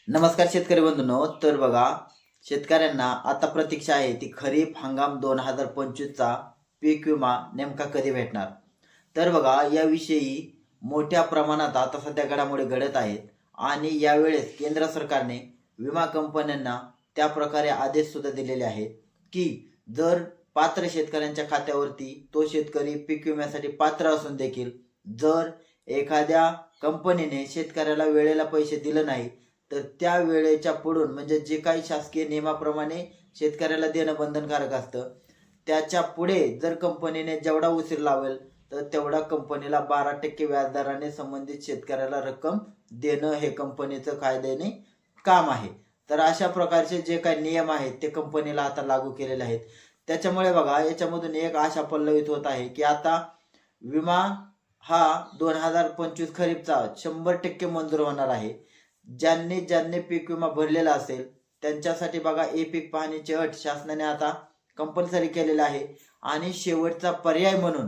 नमस्कार शेतकरी बंधूंनो. तर बघा, शेतकऱ्यांना आता प्रतीक्षा आहे ती खरीप हंगाम 2025चा पीक विमा नेमका कधी भेटणार. तर बघा, याविषयी मोठ्या प्रमाणात आता सध्या घडामोडी घडत आहेत आणि यावेळेस केंद्र सरकारने विमा कंपन्यांना त्या प्रकारे आदेश सुद्धा दिलेले आहेत की जर पात्र शेतकऱ्यांच्या खात्यावरती तो शेतकरी पीक विम्यासाठी पात्र असून देखील जर एखाद्या कंपनीने शेतकऱ्याला वेळेला पैसे दिले नाही तर त्या वेळेच्या पुढून म्हणजे जे काही शासकीय नियमाप्रमाणे शेतकऱ्याला देणं बंधनकारक असतं त्याच्या पुढे जर कंपनीने जेवढा उशीर लावेल तर तेवढा कंपनीला 12% व्याजदराने संबंधित शेतकऱ्याला रक्कम देणं हे कंपनीचं कायद्याने काम आहे. तर अशा प्रकारचे जे काही नियम आहेत ते कंपनीला आता लागू केलेले आहेत. त्याच्यामुळे बघा, याच्यामधून एक आशा पल्लवित होत आहे की आता विमा हा 2025 खरीपचा 100% मंजूर होणार आहे. ज्यांनी पीक विमा भरलेला असेल त्यांच्यासाठी बघा, ई पीक पाहणीची अट शासनाने आता कंपल्सरी केलेला आहे. आणि शेवटचा पर्याय म्हणून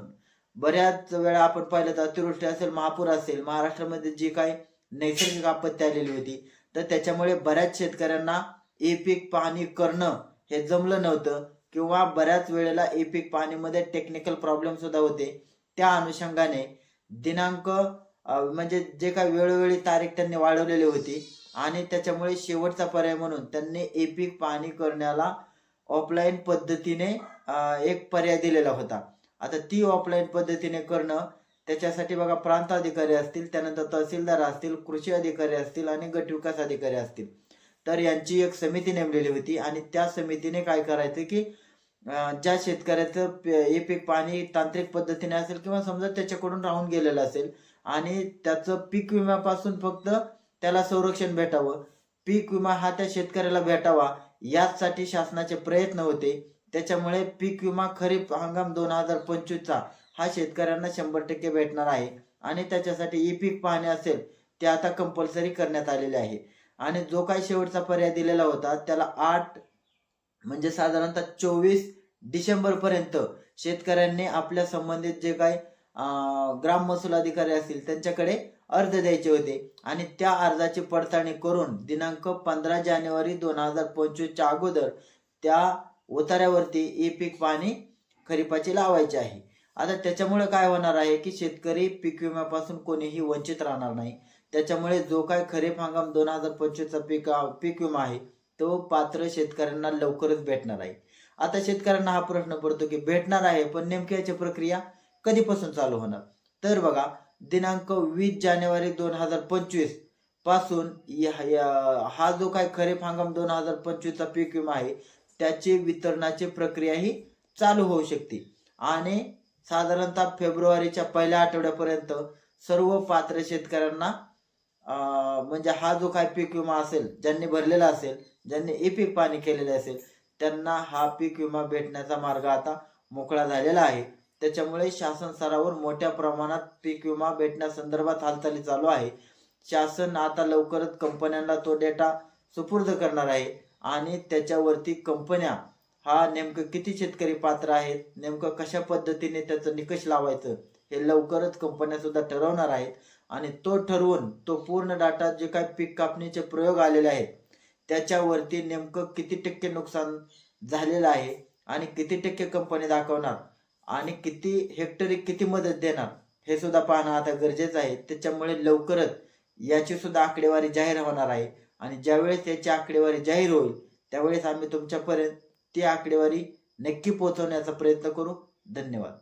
बऱ्याच वेळा आपण पाहिलं तर अतिवृष्टी असेल, महापूर असेल, महाराष्ट्रामध्ये जी काही नैसर्गिक आपत्ती आलेली होती तर त्याच्यामुळे बऱ्याच शेतकऱ्यांना ई पीक पाहणी करणं हे जमलं नव्हतं किंवा बऱ्याच वेळेला ई पीक पाहणीमध्ये टेक्निकल प्रॉब्लेम सुद्धा होते. त्या अनुषंगाने दिनांक म्हणजे जे काही वेळोवेळी तारीख त्यांनी वाढवलेली होती आणि त्याच्यामुळे शेवटचा पर्याय म्हणून त्यांनी ई पीक पाहणी करण्याला ऑफलाईन पद्धतीने एक पर्याय दिलेला होता. आता ती ऑफलाईन पद्धतीने करणं त्याच्यासाठी बघा, प्रांत अधिकारी असतील, त्यानंतर तहसीलदार असतील, कृषी अधिकारी असतील आणि गट विकास अधिकारी असतील, तर यांची एक समिती नेमलेली होती. आणि त्या समितीने काय करायचं की ज्या शेतकऱ्याचं ई पीक पाहणी तांत्रिक पद्धतीने असेल किंवा समजा त्याच्याकडून राहून गेलेलं असेल आणि त्याचं पीक विम्यापासून फक्त त्याला संरक्षण भेटावं, पीक विमा हा त्या शेतकऱ्याला भेटावा, याचसाठी शासनाचे प्रयत्न होते. त्याच्यामुळे पीक विमा खरीप हंगाम 2025चा हा शेतकऱ्यांना 100% भेटणार आहे. आणि त्याच्यासाठी ई पीक पाहणी असेल ते आता कंपल्सरी करण्यात आलेले आहे. आणि जो काही शेवटचा पर्याय दिलेला होता त्याला 8 म्हणजे साधारणतः 24 डिसेंबर पर्यंत शेतकऱ्यांनी आपल्या संबंधित जे काही ग्राम महसूल अधिकारी असतील त्यांच्याकडे अर्ज द्यायचे होते आणि त्या अर्जाची पडताळणी करून दिनांक 15 जानेवारी 2025च्या अगोदर त्या उतार्यावरती ई पीक पाहणी खरीपाची लावायची आहे. आता त्याच्यामुळे काय होणार आहे की शेतकरी पीक विम्यापासून कोणीही वंचित राहणार नाही. त्याच्यामुळे जो काय खरीप हंगाम 2025चा पीक विमा आहे तो पात्र शेतकऱ्यांना लवकरच भेटणार आहे. आता शेतकऱ्यांना हा प्रश्न पडतो की भेटणार आहे पण नेमकी याची प्रक्रिया कधीपासून चालू होणार. तर बघा, दिनांक 20 जानेवारी 2025 पासून हा जो काही खरीप हंगाम 2025चा पीक विमा आहे त्याची वितरणाची प्रक्रिया ही चालू होऊ शकते. आणि साधारणतः फेब्रुवारीच्या पहिल्या आठवड्यापर्यंत सर्व पात्र शेतकऱ्यांना म्हणजे हा जो काही पीक विमा असेल ज्यांनी भरलेला असेल, ज्यांनी ई पीक पाहणी केलेले असेल त्यांना हा पीक विमा भेटण्याचा मार्ग आता मोकळा झालेला आहे. त्याच्यामुळे शासन स्तरावर मोठ्या प्रमाणात पीक विमा भेटण्यासंदर्भात हालचाली चालू आहे. शासन आता लवकरच कंपन्यांना तो डेटा सुपूर्द करणार आहे आणि त्याच्यावरती कंपन्या हा नेमकं किती शेतकरी पात्र आहेत, नेमकं कशा पद्धतीने त्याचं निकष लावायचं हे लवकरच कंपन्या सुद्धा ठरवणार आहेत. आणि तो ठरवून तो पूर्ण डाटा जे काही पीक कापणीचे प्रयोग आलेले आहेत त्याच्यावरती नेमकं किती टक्के नुकसान झालेलं आहे आणि किती टक्के कंपनी दाखवणार आणि किती हेक्टरी किती मदत देणार हे सुद्धा पाहणं आता गरजेचं आहे. त्याच्यामुळे लवकरच याची सुद्धा आकडेवारी जाहीर होणार आहे आणि ज्यावेळेस याची आकडेवारी जाहीर होईल त्यावेळेस आम्ही तुमच्यापर्यंत ती आकडेवारी नक्की पोहोचवण्याचा प्रयत्न करू. धन्यवाद.